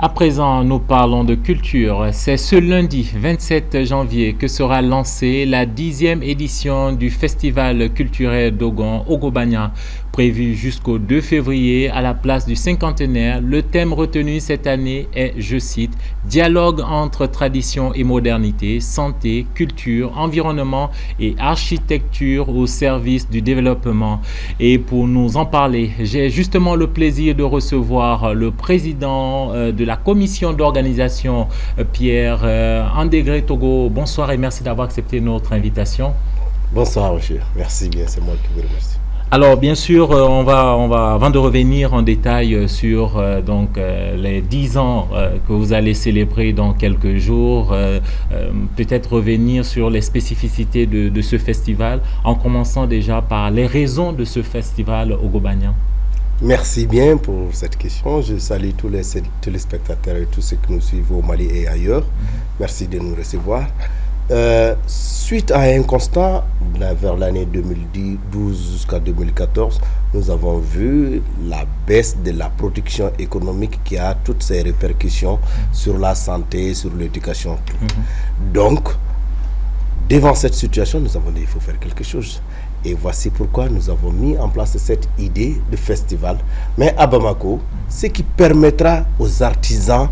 À présent, nous parlons de culture. C'est ce lundi 27 janvier que sera lancée la 10e édition du Festival culturel Dogon Ogobanya, prévu jusqu'au 2 février à la place du cinquantenaire. Le thème retenu cette année est, je cite, dialogue entre tradition et modernité, santé, culture, environnement et architecture au service du développement. Et pour nous en parler, j'ai justement le plaisir de recevoir le président de la commission d'organisation, Pierre Andégré Togo. Bonsoir et merci d'avoir accepté notre invitation. Bonsoir, monsieur. Merci bien, c'est moi qui vous remercie. Alors, bien sûr, on va, avant de revenir en détail sur les 10 ans que vous allez célébrer dans quelques jours, peut-être revenir sur les spécificités de ce festival, en commençant déjà par les raisons de ce festival Ogobanya. Merci bien pour cette question. Je salue tous les téléspectateurs et tous ceux qui nous suivent au Mali et ailleurs. Merci de nous recevoir. Suite à un constat, vers l'année 2012 jusqu'à 2014, nous avons vu la baisse de la production économique qui a toutes ses répercussions sur la santé, sur l'éducation. Donc, devant cette situation, nous avons dit qu'il faut faire quelque chose. Et voici pourquoi nous avons mis en place cette idée de festival, mais à Bamako, ce qui permettra aux artisans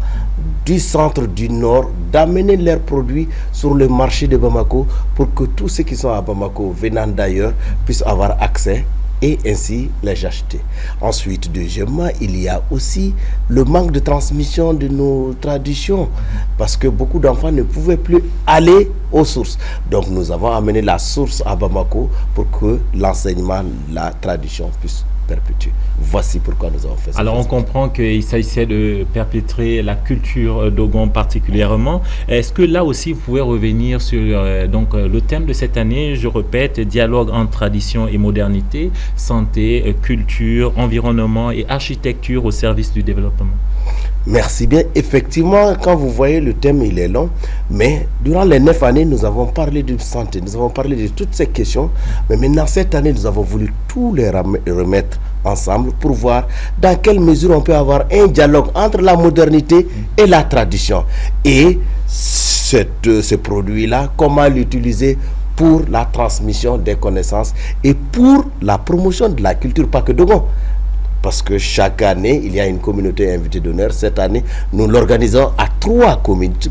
du centre, du nord, d'amener leurs produits sur le marché de Bamako pour que tous ceux qui sont à Bamako venant d'ailleurs puissent avoir accès et ainsi les acheter. Ensuite, deuxièmement, il y a aussi le manque de transmission de nos traditions parce que beaucoup d'enfants ne pouvaient plus aller aux sources. Donc nous avons amené la source à Bamako pour que l'enseignement, la tradition puisse perpétuer. Voici pourquoi nous avons fait ça. Alors on comprend qu'il s'agissait de perpétrer la culture Dogon particulièrement. Est-ce que là aussi vous pouvez revenir sur le thème de cette année, je répète, dialogue entre tradition et modernité, santé, culture, environnement et architecture au service du développement? Merci bien. Effectivement, quand vous voyez le thème, il est long, mais durant les 9 années, nous avons parlé de santé, nous avons parlé de toutes ces questions, mais maintenant, cette année, nous avons voulu tous les remettre ensemble pour voir dans quelle mesure on peut avoir un dialogue entre la modernité et la tradition. Et ce produit-là, comment l'utiliser pour la transmission des connaissances et pour la promotion de la culture, pas que Dogon. Parce que chaque année, il y a une communauté invitée d'honneur. Cette année, nous l'organisons à 3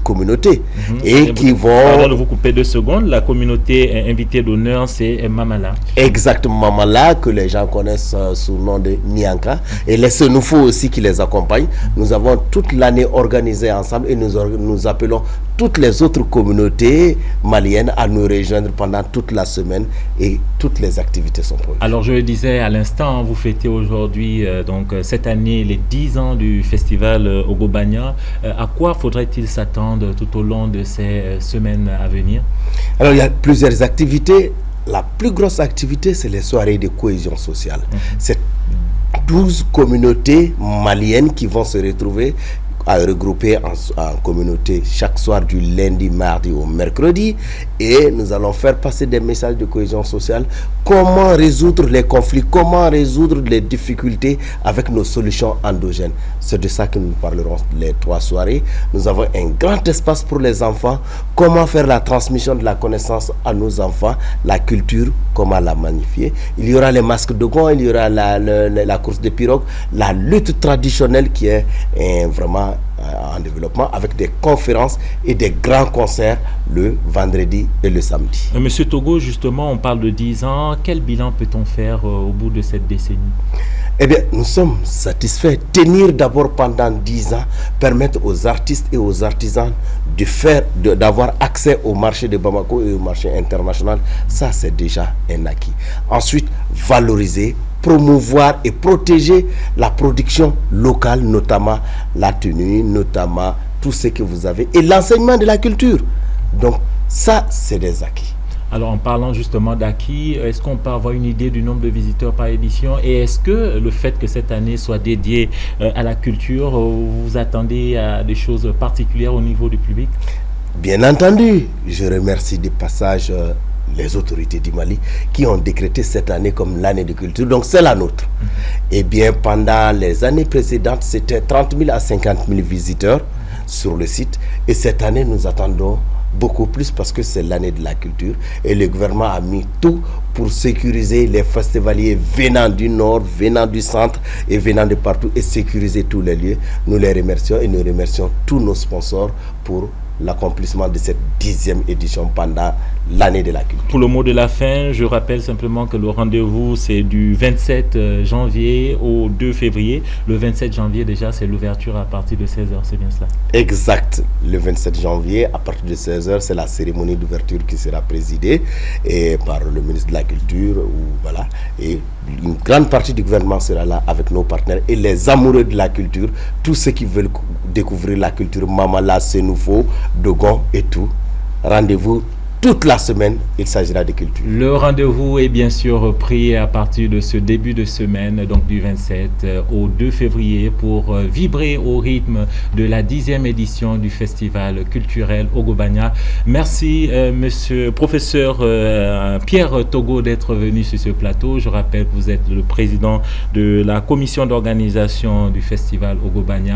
communautés. Et qui vont... Pardon de vous couper 2 secondes. La communauté invitée d'honneur, c'est Mamala. Exactement, Mamala, que les gens connaissent sous le nom de Nianka. Et les Senoufo aussi qui les accompagnent. Nous avons toute l'année organisé ensemble et nous appelons toutes les autres communautés maliennes à nous rejoindre pendant toute la semaine et toutes les activités sont prévues. Alors je le disais à l'instant, vous fêtez aujourd'hui cette année les 10 ans du festival Ogobanya. À quoi faudrait-il s'attendre tout au long de ces semaines à venir? Alors il y a plusieurs activités. La plus grosse activité, c'est les soirées de cohésion sociale. C'est 12 communautés maliennes qui vont se retrouver à regrouper en communauté chaque soir du lundi, mardi au mercredi, et nous allons faire passer des messages de cohésion sociale, comment résoudre les conflits, comment résoudre les difficultés avec nos solutions endogènes. C'est de ça que nous parlerons les 3 soirées. Nous avons un grand espace pour les enfants, comment faire la transmission de la connaissance à nos enfants, la culture, comment la magnifier. Il y aura les masques de Dogon, il y aura la course de pirogue, la lutte traditionnelle qui est vraiment en développement avec des conférences et des grands concerts le vendredi et le samedi. Monsieur Togo, justement, on parle de 10 ans. Quel bilan peut-on faire au bout de cette décennie? Eh bien, nous sommes satisfaits. Tenir d'abord pendant 10 ans, permettre aux artistes et aux artisans d'avoir accès au marché de Bamako et au marché international, ça c'est déjà un acquis. Ensuite, valoriser, promouvoir et protéger la production locale, notamment la tenue, notamment tout ce que vous avez, et l'enseignement de la culture. Donc ça, c'est des acquis. Alors en parlant justement d'acquis, est-ce qu'on peut avoir une idée du nombre de visiteurs par édition? Et est-ce que le fait que cette année soit dédiée à la culture, vous attendez à des choses particulières au niveau du public? Bien entendu, je remercie de passage les autorités du Mali, qui ont décrété cette année comme l'année de culture. Donc c'est la nôtre. Eh bien, pendant les années précédentes, c'était 30 000 à 50 000 visiteurs sur le site. Et cette année, nous attendons beaucoup plus parce que c'est l'année de la culture. Et le gouvernement a mis tout pour sécuriser les festivaliers venant du nord, venant du centre et venant de partout et sécuriser tous les lieux. Nous les remercions et nous remercions tous nos sponsors pour l'accomplissement de cette 10e édition pendant l'année de la culture. Pour le mot de la fin, je rappelle simplement que le rendez-vous, c'est du 27 janvier au 2 février. Le 27 janvier, déjà, c'est l'ouverture à partir de 16h, c'est bien cela? Exact. Le 27 janvier, à partir de 16h, c'est la cérémonie d'ouverture qui sera présidée et par le ministre de la Culture. Voilà. Et une grande partie du gouvernement sera là avec nos partenaires et les amoureux de la culture, tous ceux qui veulent découvrir la culture Mamala, Sénoufo, Dogon et tout. Rendez-vous toute la semaine, il s'agira de culture. Le rendez-vous est bien sûr pris à partir de ce début de semaine, donc du 27 au 2 février, pour vibrer au rythme de la 10e édition du festival culturel Ogobanya. Merci, monsieur professeur Pierre Togo, d'être venu sur ce plateau. Je rappelle que vous êtes le président de la commission d'organisation du festival Ogobanya.